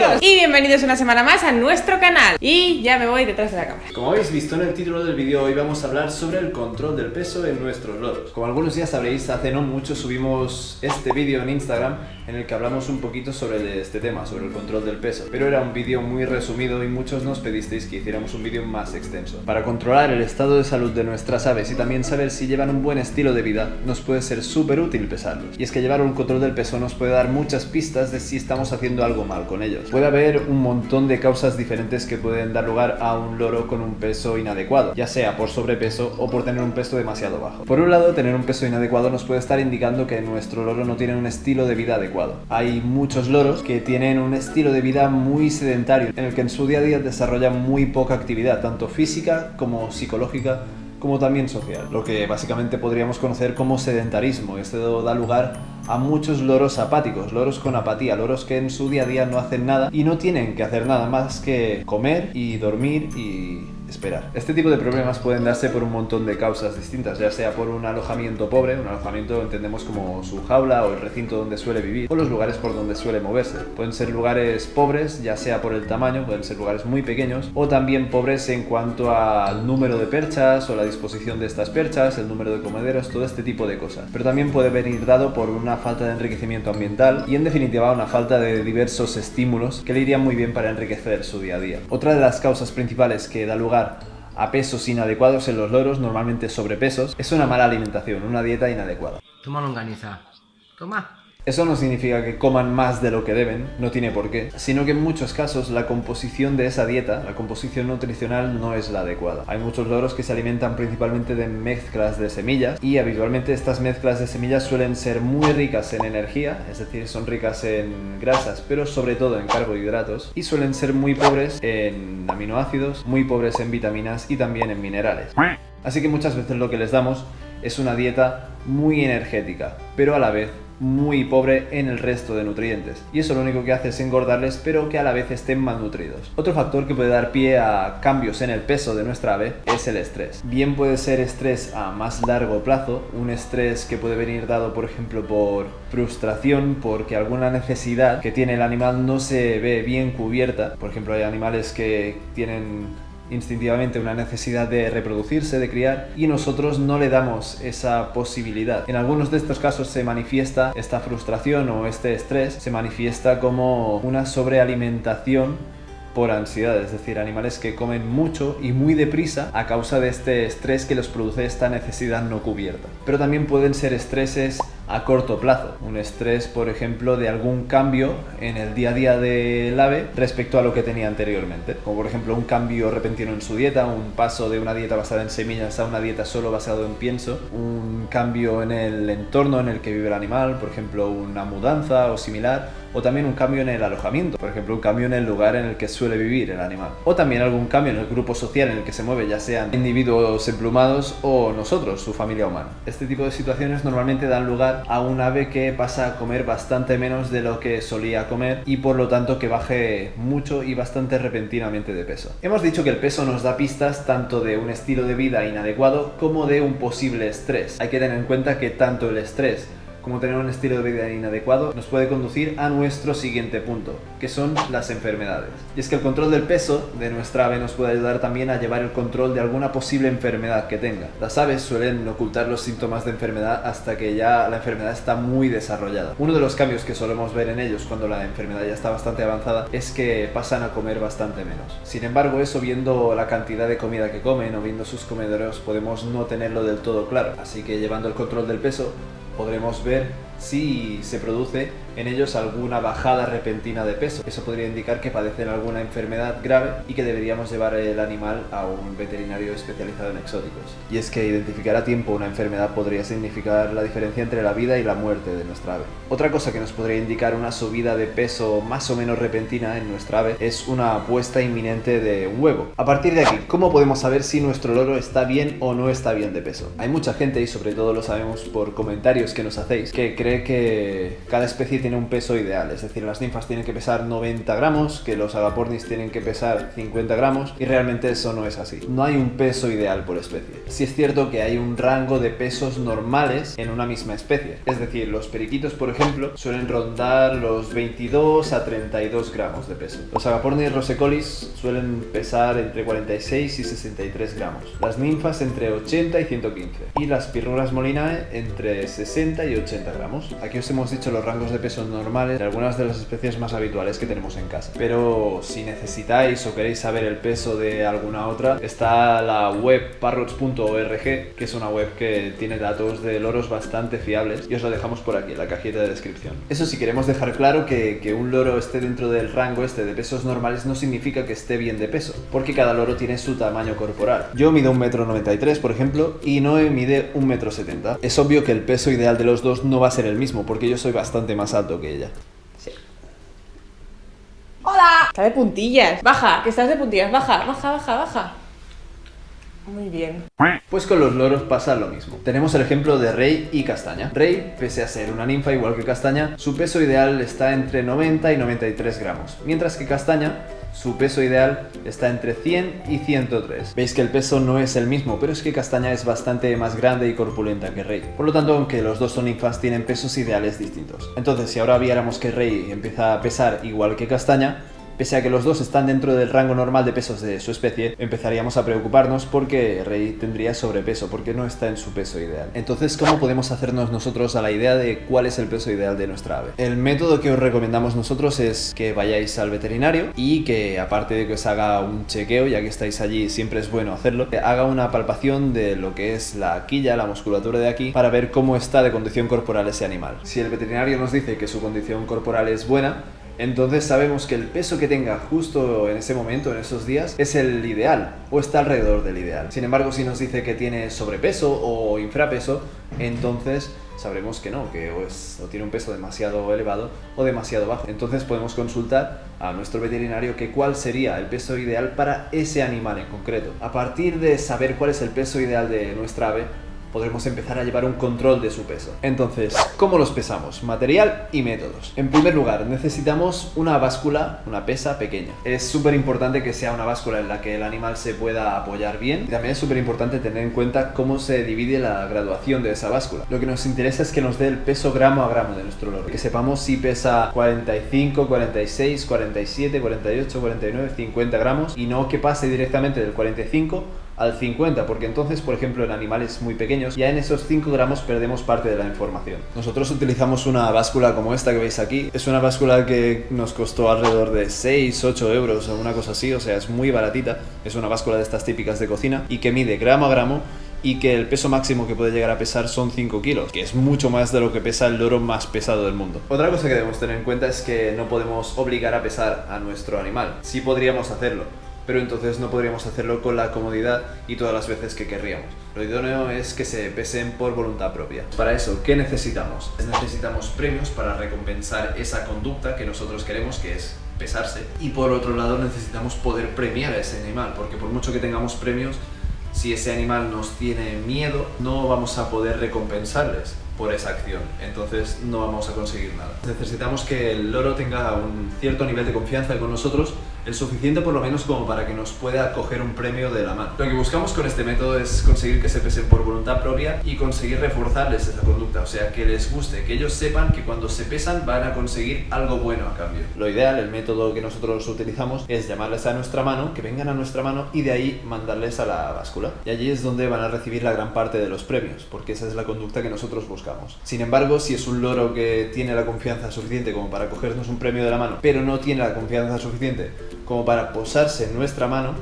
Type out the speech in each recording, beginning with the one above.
amigos y bienvenidos una semana más a nuestro canal. Y ya me voy detrás de la cámara. Como habéis visto en el título del vídeo, hoy vamos a hablar sobre el control del peso en nuestros loros. Como algunos ya sabréis, hace no mucho subimos este vídeo en Instagram en el que hablamos un poquito sobre este tema, sobre el control del peso. Pero era un vídeo muy resumido y muchos nos pedisteis que hiciéramos un vídeo más extenso. Para controlar el estado de salud de nuestras aves y también saber si llevan un buen estilo de vida, nos puede ser súper útil pesarlos. Y es que llevar un control del peso nos puede dar muchas pistas de si estamos haciendo algo mal con ellos. Puede haber un montón de causas diferentes que pueden dar lugar a un loro con un peso inadecuado, ya sea por sobrepeso o por tener un peso demasiado bajo. Por un lado, tener un peso inadecuado nos puede estar indicando que nuestro loro no tiene un estilo de vida adecuado. Hay muchos loros que tienen un estilo de vida muy sedentario, en el que en su día a día desarrollan muy poca actividad, tanto física como psicológica, como también social, lo que básicamente podríamos conocer como sedentarismo. Esto da lugar a muchos loros apáticos, loros con apatía, loros que en su día a día no hacen nada y no tienen que hacer nada más que comer y dormir y esperar. Este tipo de problemas pueden darse por un montón de causas distintas, ya sea por un alojamiento pobre, un alojamiento entendemos como su jaula o el recinto donde suele vivir, o los lugares por donde suele moverse. Pueden ser lugares pobres, ya sea por el tamaño, pueden ser lugares muy pequeños, o también pobres en cuanto al número de perchas o la disposición de estas perchas, el número de comederos, todo este tipo de cosas. Pero también puede venir dado por una falta de enriquecimiento ambiental y en definitiva una falta de diversos estímulos que le irían muy bien para enriquecer su día a día. Otra de las causas principales que da lugar a pesos inadecuados en los loros, normalmente sobrepesos, es una mala alimentación, una dieta inadecuada. Toma longaniza. Toma. Eso no significa que coman más de lo que deben, no tiene por qué, sino que en muchos casos la composición de esa dieta, la composición nutricional, no es la adecuada. Hay muchos loros que se alimentan principalmente de mezclas de semillas y habitualmente estas mezclas de semillas suelen ser muy ricas en energía, es decir, son ricas en grasas, pero sobre todo en carbohidratos, y suelen ser muy pobres en aminoácidos, muy pobres en vitaminas y también en minerales. Así que muchas veces lo que les damos es una dieta muy energética, pero a la vez muy pobre en el resto de nutrientes, y eso lo único que hace es engordarles, pero que a la vez estén malnutridos. Otro factor que puede dar pie a cambios en el peso de nuestra ave es el estrés. Bien puede ser estrés a más largo plazo, un estrés que puede venir dado por ejemplo por frustración, porque alguna necesidad que tiene el animal no se ve bien cubierta. Por ejemplo, hay animales que tienen instintivamente una necesidad de reproducirse, de criar, y nosotros no le damos esa posibilidad. En algunos de estos casos se manifiesta esta frustración o este estrés, se manifiesta como una sobrealimentación por ansiedad, es decir, animales que comen mucho y muy deprisa a causa de este estrés que les produce esta necesidad no cubierta. Pero también pueden ser estreses a corto plazo, un estrés por ejemplo de algún cambio en el día a día del ave respecto a lo que tenía anteriormente, como por ejemplo un cambio repentino en su dieta, un paso de una dieta basada en semillas a una dieta solo basada en pienso, un cambio en el entorno en el que vive el animal, por ejemplo una mudanza o similar, o también un cambio en el alojamiento, por ejemplo un cambio en el lugar en el que suele vivir el animal, o también algún cambio en el grupo social en el que se mueve, ya sean individuos emplumados o nosotros, su familia humana. Este tipo de situaciones normalmente dan lugar a un ave que pasa a comer bastante menos de lo que solía comer y por lo tanto que baje mucho y bastante repentinamente de peso. Hemos dicho que el peso nos da pistas tanto de un estilo de vida inadecuado como de un posible estrés. Hay que tener en cuenta que tanto el estrés como tener un estilo de vida inadecuado nos puede conducir a nuestro siguiente punto, que son las enfermedades. Y es que el control del peso de nuestra ave nos puede ayudar también a llevar el control de alguna posible enfermedad que tenga. Las aves suelen ocultar los síntomas de enfermedad hasta que ya la enfermedad está muy desarrollada. Uno de los cambios que solemos ver en ellos cuando la enfermedad ya está bastante avanzada es que pasan a comer bastante menos. Sin embargo, eso, viendo la cantidad de comida que comen o viendo sus comederos, podemos no tenerlo del todo claro. Así que llevando el control del peso podremos ver si se produce en ellos alguna bajada repentina de peso. Eso podría indicar que padecen alguna enfermedad grave y que deberíamos llevar el animal a un veterinario especializado en exóticos. Y es que identificar a tiempo una enfermedad podría significar la diferencia entre la vida y la muerte de nuestra ave. Otra cosa que nos podría indicar una subida de peso más o menos repentina en nuestra ave es una puesta inminente de un huevo. A partir de aquí, ¿cómo podemos saber si nuestro loro está bien o no está bien de peso? Hay mucha gente, y sobre todo lo sabemos por comentarios que nos hacéis, que cree que cada especie tiene un peso ideal, es decir, las ninfas tienen que pesar 90 gramos, que los agapornis tienen que pesar 50 gramos, y realmente eso no es así. No hay un peso ideal por especie. Sí es cierto que hay un rango de pesos normales en una misma especie, es decir, los periquitos, por ejemplo, suelen rondar los 22 a 32 gramos de peso. Los agapornis rosecolis suelen pesar entre 46 y 63 gramos. Las ninfas entre 80 y 115. Y las Pirruras molinae entre 60 y 80 gramos. Aquí os hemos dicho los rangos de peso normales de algunas de las especies más habituales que tenemos en casa. Pero si necesitáis o queréis saber el peso de alguna otra, está la web parrots.org, que es una web que tiene datos de loros bastante fiables, y os lo dejamos por aquí en la cajita de descripción. Eso sí, queremos dejar claro que un loro esté dentro del rango este de pesos normales no significa que esté bien de peso, porque cada loro tiene su tamaño corporal. Yo mido 1,93 m, por ejemplo, y Noé mide 1,70 m. Es obvio que el peso ideal de los dos no va a ser el mismo, porque yo soy bastante más alto que ella. Sí. ¡Hola! Está de puntillas. Baja, que estás de puntillas. Baja, baja, baja, baja. Muy bien. Pues con los loros pasa lo mismo. Tenemos el ejemplo de Rey y Castaña. Rey, pese a ser una ninfa igual que Castaña, su peso ideal está entre 90 y 93 gramos, mientras que Castaña, su peso ideal está entre 100 y 103. Veis que el peso no es el mismo, pero es que Castaña es bastante más grande y corpulenta que Rey. Por lo tanto, aunque los dos son ninfas, tienen pesos ideales distintos. Entonces, si ahora viéramos que Rey empieza a pesar igual que Castaña, pese a que los dos están dentro del rango normal de pesos de su especie, empezaríamos a preocuparnos porque Rey tendría sobrepeso, porque no está en su peso ideal. Entonces, ¿cómo podemos hacernos nosotros a la idea de cuál es el peso ideal de nuestra ave? El método que os recomendamos nosotros es que vayáis al veterinario y que, aparte de que os haga un chequeo, ya que estáis allí, siempre es bueno hacerlo, que haga una palpación de lo que es la quilla, la musculatura de aquí, para ver cómo está de condición corporal ese animal. Si el veterinario nos dice que su condición corporal es buena, entonces sabemos que el peso que tenga justo en ese momento, en esos días, es el ideal o está alrededor del ideal. Sin embargo, si nos dice que tiene sobrepeso o infrapeso, entonces sabremos que no, que o tiene un peso demasiado elevado o demasiado bajo. Entonces podemos consultar a nuestro veterinario que cuál sería el peso ideal para ese animal en concreto. A partir de saber cuál es el peso ideal de nuestra ave, podremos empezar a llevar un control de su peso. Entonces, ¿cómo los pesamos? Material y métodos. En primer lugar, necesitamos una báscula, una pesa pequeña. Es súper importante que sea una báscula en la que el animal se pueda apoyar bien. Y también es súper importante tener en cuenta cómo se divide la graduación de esa báscula. Lo que nos interesa es que nos dé el peso gramo a gramo de nuestro loro. Que sepamos si pesa 45, 46, 47, 48, 49, 50 gramos y no que pase directamente del 45 al 50, porque entonces, por ejemplo, en animales muy pequeños, ya en esos 5 gramos perdemos parte de la información. Nosotros utilizamos una báscula como esta que veis aquí. Es una báscula que nos costó alrededor de 6, 8 euros o una cosa así, o sea, es muy baratita. Es una báscula de estas típicas de cocina y que mide gramo a gramo y que el peso máximo que puede llegar a pesar son 5 kilos, que es mucho más de lo que pesa el loro más pesado del mundo. Otra cosa que debemos tener en cuenta es que no podemos obligar a pesar a nuestro animal. Sí podríamos hacerlo, pero entonces no podríamos hacerlo con la comodidad y todas las veces que querríamos. Lo idóneo es que se pesen por voluntad propia. Para eso, ¿qué necesitamos? Necesitamos premios para recompensar esa conducta que nosotros queremos, que es pesarse. Y por otro lado, necesitamos poder premiar a ese animal, porque por mucho que tengamos premios, si ese animal nos tiene miedo, no vamos a poder recompensarles por esa acción, entonces no vamos a conseguir nada. Necesitamos que el loro tenga un cierto nivel de confianza con nosotros, el suficiente por lo menos como para que nos pueda coger un premio de la mano. Lo que buscamos con este método es conseguir que se pesen por voluntad propia y conseguir reforzarles esa conducta, o sea, que les guste, que ellos sepan que cuando se pesan van a conseguir algo bueno a cambio. Lo ideal, el método que nosotros utilizamos, es llamarles a nuestra mano, que vengan a nuestra mano y de ahí mandarles a la báscula. Y allí es donde van a recibir la gran parte de los premios, porque esa es la conducta que nosotros buscamos. Sin embargo, si es un loro que tiene la confianza suficiente como para cogernos un premio de la mano, pero no tiene la confianza suficiente como para posarse en nuestra mano,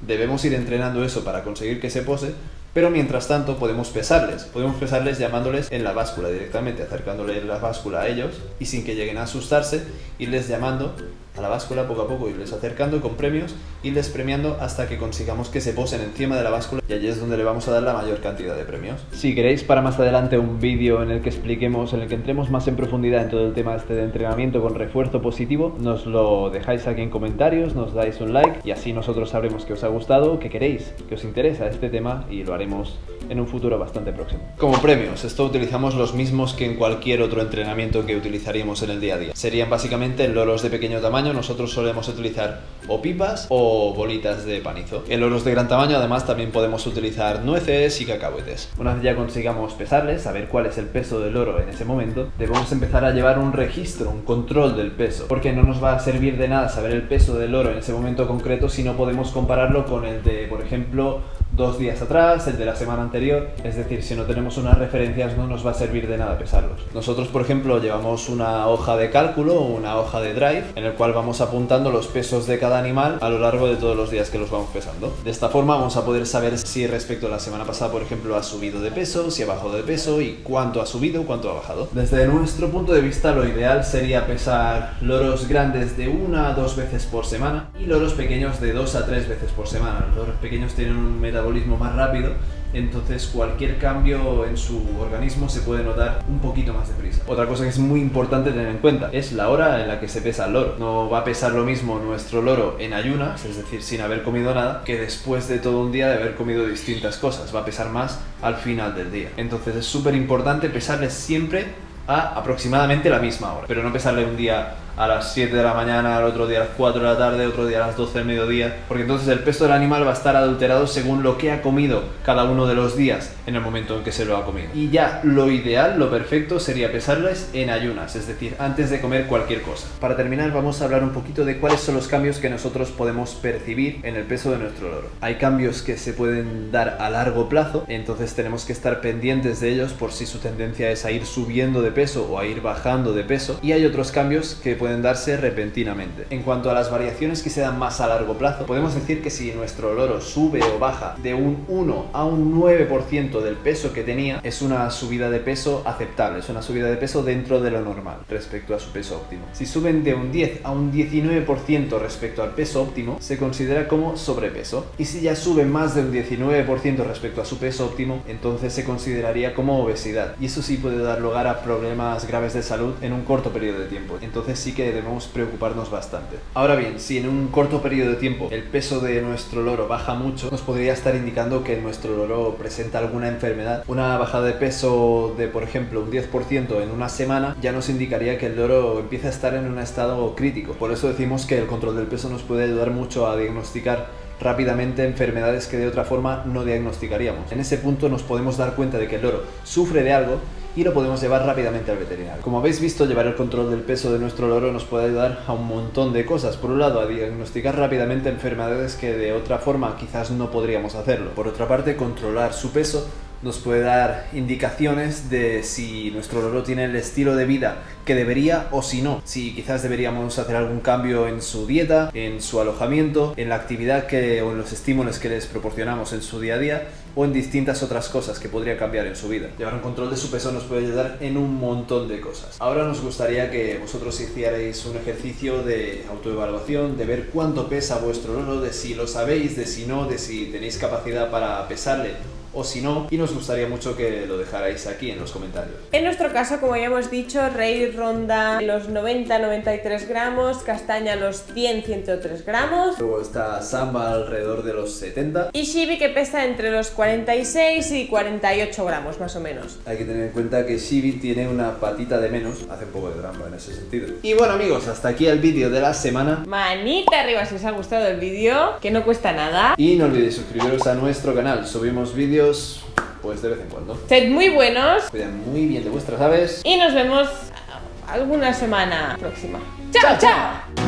debemos ir entrenando eso para conseguir que se pose, pero mientras tanto podemos pesarles llamándoles en la báscula directamente, acercándole la báscula a ellos y sin que lleguen a asustarse, irles llamando a la báscula poco a poco, irles acercando con premios, irles premiando hasta que consigamos que se posen encima de la báscula y allí es donde le vamos a dar la mayor cantidad de premios. Si queréis para más adelante un vídeo en el que expliquemos, en el que entremos más en profundidad en todo el tema este de entrenamiento con refuerzo positivo, nos lo dejáis aquí en comentarios, nos dais un like y así nosotros sabremos que os ha gustado, que queréis, que os interesa este tema y lo haremos en un futuro bastante próximo. Como premios, esto utilizamos los mismos que en cualquier otro entrenamiento que utilizaríamos en el día a día. Serían básicamente loros de pequeño tamaño. Nosotros solemos utilizar o pipas o bolitas de panizo. En loros de gran tamaño además también podemos utilizar nueces y cacahuetes. Una vez ya consigamos pesarles, saber cuál es el peso del loro en ese momento, debemos empezar a llevar un registro, un control del peso, porque no nos va a servir de nada saber el peso del loro en ese momento concreto si no podemos compararlo con el de, por ejemplo, 2 días atrás, el de la semana anterior. Es decir, si no tenemos unas referencias no nos va a servir de nada pesarlos. Nosotros, por ejemplo, llevamos una hoja de cálculo o una hoja de Drive en el cual vamos apuntando los pesos de cada animal a lo largo de todos los días que los vamos pesando. De esta forma vamos a poder saber si respecto a la semana pasada, por ejemplo, ha subido de peso, si ha bajado de peso y cuánto ha subido, cuánto ha bajado. Desde nuestro punto de vista, lo ideal sería pesar loros grandes de 1 a 2 veces por semana y loros pequeños de 2 a 3 veces por semana. Los loros pequeños tienen un metabolismo más rápido, entonces cualquier cambio en su organismo se puede notar un poquito más deprisa. Otra cosa que es muy importante tener en cuenta es la hora en la que se pesa el loro. No va a pesar lo mismo nuestro loro en ayunas, es decir, sin haber comido nada, que después de todo un día de haber comido distintas cosas. Va a pesar más al final del día. Entonces es súper importante pesarles siempre a aproximadamente la misma hora, pero no pesarle un día a las 7 de la mañana, al otro día a las 4 de la tarde, otro día a las 12 del mediodía, porque entonces el peso del animal va a estar adulterado según lo que ha comido cada uno de los días en el momento en que se lo ha comido. Y ya lo ideal, lo perfecto sería pesarles en ayunas, es decir, antes de comer cualquier cosa. Para terminar, vamos a hablar un poquito de cuáles son los cambios que nosotros podemos percibir en el peso de nuestro loro. Hay cambios que se pueden dar a largo plazo, entonces tenemos que estar pendientes de ellos por si su tendencia es a ir subiendo de peso o a ir bajando de peso, y hay otros cambios que pueden darse repentinamente. En cuanto a las variaciones que se dan más a largo plazo, podemos decir que si nuestro loro sube o baja de un 1 a un 9% del peso que tenía, es una subida de peso aceptable, es una subida de peso dentro de lo normal respecto a su peso óptimo. Si suben de un 10 a un 19% respecto al peso óptimo, se considera como sobrepeso, y si ya sube más de un 19% respecto a su peso óptimo, entonces se consideraría como obesidad, y eso sí puede dar lugar a problemas graves de salud en un corto periodo de tiempo. Entonces sí que debemos preocuparnos bastante. Ahora bien, si en un corto periodo de tiempo el peso de nuestro loro baja mucho, nos podría estar indicando que nuestro loro presenta alguna enfermedad. Una bajada de peso de, por ejemplo, un 10% en una semana ya nos indicaría que el loro empieza a estar en un estado crítico. Por eso decimos que el control del peso nos puede ayudar mucho a diagnosticar rápidamente enfermedades que de otra forma no diagnosticaríamos. En ese punto nos podemos dar cuenta de que el loro sufre de algo y lo podemos llevar rápidamente al veterinario. Como habéis visto, llevar el control del peso de nuestro loro nos puede ayudar a un montón de cosas. Por un lado, a diagnosticar rápidamente enfermedades que de otra forma quizás no podríamos hacerlo. Por otra parte, controlar su peso nos puede dar indicaciones de si nuestro loro tiene el estilo de vida que debería o si no. Si quizás deberíamos hacer algún cambio en su dieta, en su alojamiento, en la actividad o en los estímulos que les proporcionamos en su día a día, o en distintas otras cosas que podría cambiar en su vida. Llevar un control de su peso nos puede ayudar en un montón de cosas. Ahora nos gustaría que vosotros hicierais un ejercicio de autoevaluación, de ver cuánto pesa vuestro loro, de si lo sabéis, de si no, de si tenéis capacidad para pesarle o si no, y nos gustaría mucho que lo dejarais aquí en los comentarios. En nuestro caso, como ya hemos dicho, Rey ronda los 90-93 gramos, Castaña los 100-103 gramos. Luego está Samba alrededor de los 70. Y Shibi, que pesa entre los 46 y 48 gramos, más o menos. Hay que tener en cuenta que Shibi tiene una patita de menos, hace un poco de trampa en ese sentido. Y bueno amigos, hasta aquí el vídeo de la semana. Manita arriba si os ha gustado el vídeo, que no cuesta nada. Y no olvidéis suscribiros a nuestro canal, subimos vídeos pues de vez en cuando. Sed muy buenos. Cuiden muy bien de vuestras aves. Y nos vemos alguna semana próxima. ¡Chao, chao!